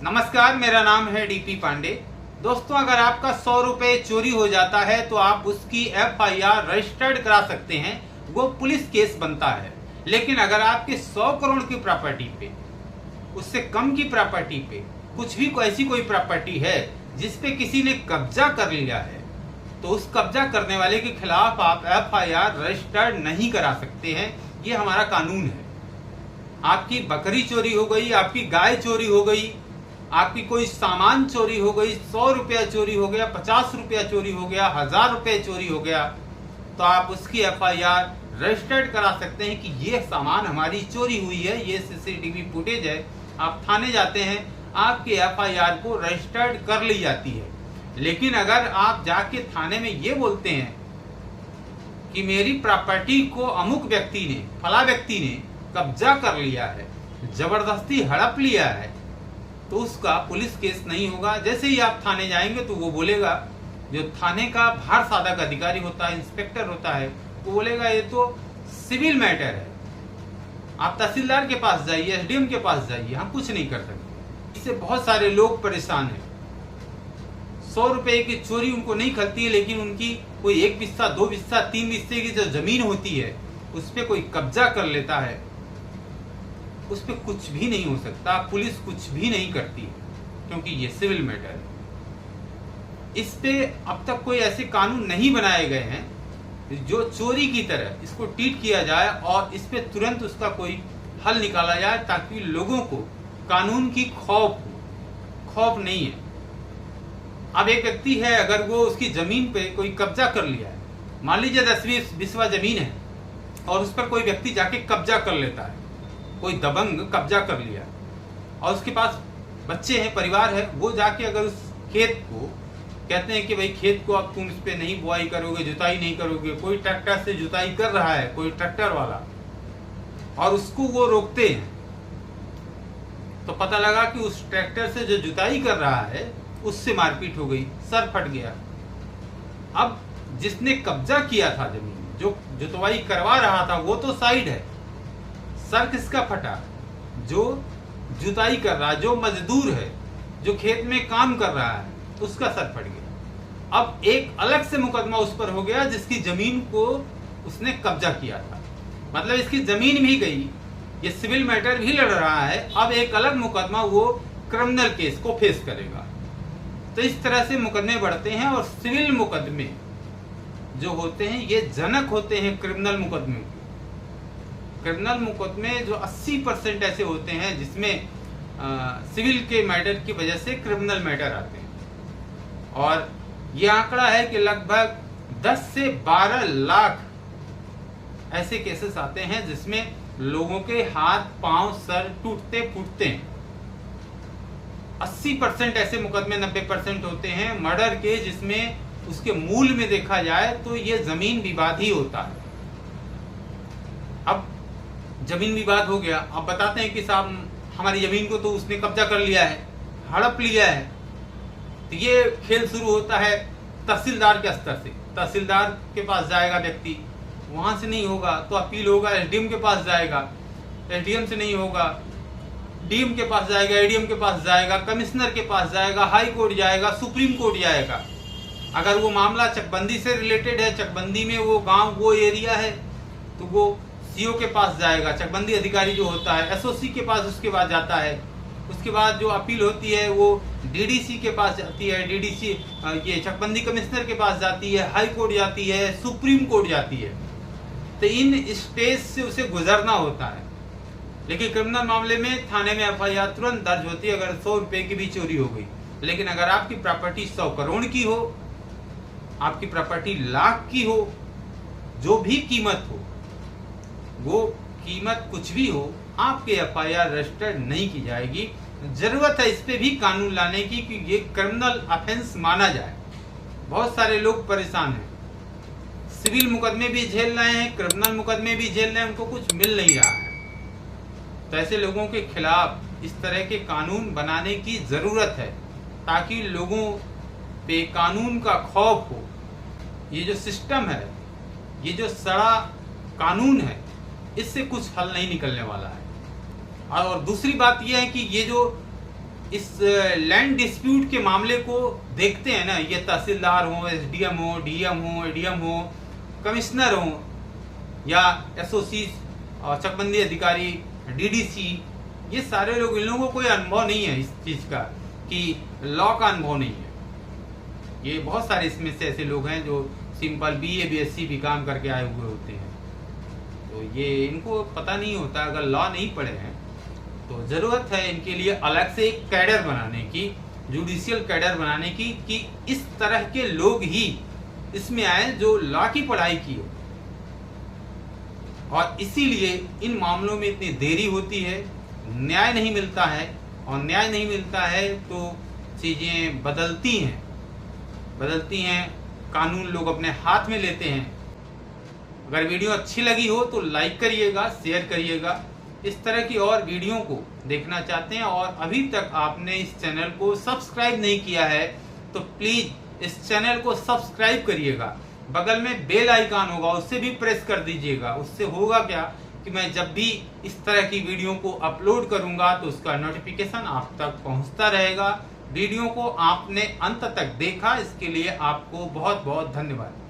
नमस्कार, मेरा नाम है डीपी पांडे। दोस्तों, अगर आपका 100 रुपये चोरी हो जाता है तो आप उसकी एफआईआर रजिस्टर्ड करा सकते हैं, वो पुलिस केस बनता है। लेकिन अगर आपके 100 करोड़ की प्रॉपर्टी पे, उससे कम की प्रॉपर्टी पे कुछ भी ऐसी कोई प्रॉपर्टी है जिस पे किसी ने कब्जा कर लिया है, तो उस कब्जा करने वाले के खिलाफ आप एफआईआर रजिस्टर्ड नहीं करा सकते हैं। ये हमारा कानून है। आपकी बकरी चोरी हो गई, आपकी गाय चोरी हो गई, आपकी कोई सामान चोरी हो गई, 100 रुपया चोरी हो गया, 50 रुपया चोरी हो गया, 1000 रुपये चोरी हो गया, तो आप उसकी एफआईआर रजिस्टर्ड करा सकते हैं कि ये सामान हमारी चोरी हुई है, ये सीसीटीवी फुटेज है। आप थाने जाते हैं, आपकी एफआईआर को रजिस्टर्ड कर ली जाती है। लेकिन अगर आप जाके थाने में ये बोलते हैं कि मेरी प्रॉपर्टी को अमुक व्यक्ति ने, फला व्यक्ति ने कब्जा कर लिया है, जबरदस्ती हड़प लिया है, तो उसका पुलिस केस नहीं होगा। जैसे ही आप थाने जाएंगे तो वो बोलेगा, जो थाने का भार साधक अधिकारी होता है, इंस्पेक्टर होता है, वो बोलेगा ये तो सिविल मैटर है, आप तहसीलदार के पास जाइए, एसडीएम के पास जाइए, हम कुछ नहीं कर सकते। इससे बहुत सारे लोग परेशान हैं। 100 रुपए की चोरी उनको नहीं खलती है, लेकिन उनकी कोई 1 बिस्सा, 2 बिस्सा, 3 बिस्से की जो जमीन होती है उस पर कोई कब्जा कर लेता है, उस पर कुछ भी नहीं हो सकता, पुलिस कुछ भी नहीं करती है, क्योंकि ये सिविल मैटर है। इस पे अब तक कोई ऐसे कानून नहीं बनाए गए हैं जो चोरी की तरह इसको ट्रीट किया जाए और इस पे तुरंत उसका कोई हल निकाला जाए, ताकि लोगों को कानून की खौफ नहीं है। अब एक व्यक्ति है, अगर वो उसकी जमीन पे कोई कब्जा कर लिया है, मान लीजिए 10 बिस्वा जमीन है, और उस पर कोई व्यक्ति जाके कब्जा कर लेता है, कोई दबंग कब्जा कर लिया और उसके पास बच्चे हैं, परिवार है, वो जाके अगर उस खेत को कहते हैं कि भाई खेत को अब तुम इस पे नहीं बुआई करोगे, जुताई नहीं करोगे, कोई ट्रैक्टर से जुताई कर रहा है, कोई ट्रैक्टर वाला, और उसको वो रोकते हैं, तो पता लगा कि उस ट्रैक्टर से जो जुताई कर रहा है उससे मारपीट हो गई, सर फट गया। अब जिसने कब्जा किया था जमीन, जो जुतवाई करवा रहा था, वो तो साइड है, सर किसका फटा? जो जुताई कर रहा है, जो मजदूर है, जो खेत में काम कर रहा है, उसका सर फट गया। अब एक अलग से मुकदमा उस पर हो गया जिसकी जमीन को उसने कब्जा किया था, मतलब इसकी जमीन भी गई, ये सिविल मैटर भी लड़ रहा है। अब एक अलग मुकदमा वो क्रिमिनल केस को फेस करेगा। तो इस तरह से मुकदमे बढ़ते हैं, और सिविल मुकदमे जो होते हैं ये जनक होते हैं क्रिमिनल मुकदमे। क्रिमिनल मुकदमे जो 80% ऐसे होते हैं जिसमें सिविल के मैटर की वजह से क्रिमिनल मैटर आते हैं, और ये आंकड़ा है कि लगभग 10 से 12 लाख ऐसे केसेस आते हैं जिसमें लोगों के हाथ पांव सर टूटते फूटते हैं। 80% ऐसे मुकदमे, 90% होते हैं मर्डर के, जिसमें उसके मूल में देखा जाए तो ये जमीन विवाद ही होता है। अब जमीन विवाद हो गया, अब बताते हैं कि साहब हमारी जमीन को तो उसने कब्जा कर लिया है, हड़प लिया है, तो ये खेल शुरू होता है तहसीलदार के स्तर से। तहसीलदार के पास जाएगा व्यक्ति, वहां से नहीं होगा तो अपील होगा, एसडीएम के पास जाएगा, एसडीएम से नहीं होगा, डीएम के पास जाएगा, एडीएम के पास जाएगा, कमिश्नर के पास जाएगा, हाई कोर्ट जाएगा, सुप्रीम कोर्ट जाएगा। अगर वो मामला चकबंदी से रिलेटेड है, चकबंदी में वो गांव, वो एरिया है, तो वो सीओ के पास जाएगा, चकबंदी अधिकारी जो होता है, एसओसी के पास उसके बाद जाता है। उसके बाद जो अपील होती है वो डीडीसी के पास जाती है, डीडीसी ये चकबंदी कमिश्नर के पास जाती है, हाई कोर्ट जाती है, सुप्रीम कोर्ट जाती है। तो इन स्टेज से उसे गुजरना होता है। लेकिन क्रिमिनल मामले में थाने में एफआईआर तुरंत दर्ज होती है अगर 100 रुपए की भी चोरी हो गई। लेकिन अगर आपकी प्रॉपर्टी 100 करोड़ की हो, आपकी प्रॉपर्टी लाख की हो, जो भी कीमत हो, वो कीमत कुछ भी हो, आपके एफआईआर रजिस्टर्ड नहीं की जाएगी। जरूरत है इस पे भी कानून लाने की कि ये क्रिमिनल ऑफेंस माना जाए। बहुत सारे लोग परेशान हैं, सिविल मुकदमे भी झेल रहे हैं, क्रिमिनल मुकदमे भी झेल रहे हैं, उनको कुछ मिल नहीं रहा है। तो ऐसे लोगों के खिलाफ इस तरह के कानून बनाने की जरूरत है, ताकि लोगों पे कानून का खौफ हो। ये जो सिस्टम है, ये जो सड़ा कानून है, इससे कुछ हल नहीं निकलने वाला है। और दूसरी बात यह है कि ये जो इस लैंड डिस्प्यूट के मामले को देखते हैं ना, ये तहसीलदार हो, एसडीएम हो, डीएम हो, एडीएम हो, कमिश्नर हो या एसओसी और चकबंदी अधिकारी, डीडीसी, ये सारे लोग, इन लोगों को कोई अनुभव नहीं है इस चीज का कि लॉ का अनुभव नहीं है। ये बहुत सारे इसमें से ऐसे लोग हैं जो सिंपल बीए बीएससी भी काम करके आए हुए होते हैं, तो ये इनको पता नहीं होता। अगर लॉ नहीं पढ़े हैं तो जरूरत है इनके लिए अलग से एक कैडर बनाने की, जुडिशियल कैडर बनाने की, कि इस तरह के लोग ही इसमें आए जो लॉ की पढ़ाई की हो। और इसीलिए इन मामलों में इतनी देरी होती है, न्याय नहीं मिलता है, और न्याय नहीं मिलता है तो चीजें बदलती हैं, कानून लोग अपने हाथ में लेते हैं। अगर वीडियो अच्छी लगी हो तो लाइक करिएगा, शेयर करिएगा। इस तरह की और वीडियो को देखना चाहते हैं और अभी तक आपने इस चैनल को सब्सक्राइब नहीं किया है तो प्लीज इस चैनल को सब्सक्राइब करिएगा। बगल में बेल आइकन होगा, उससे भी प्रेस कर दीजिएगा। उससे होगा क्या कि मैं जब भी इस तरह की वीडियो को अपलोड करूंगा तो उसका नोटिफिकेशन आप तक पहुंचता रहेगा। वीडियो को आपने अंत तक देखा, इसके लिए आपको बहुत बहुत धन्यवाद।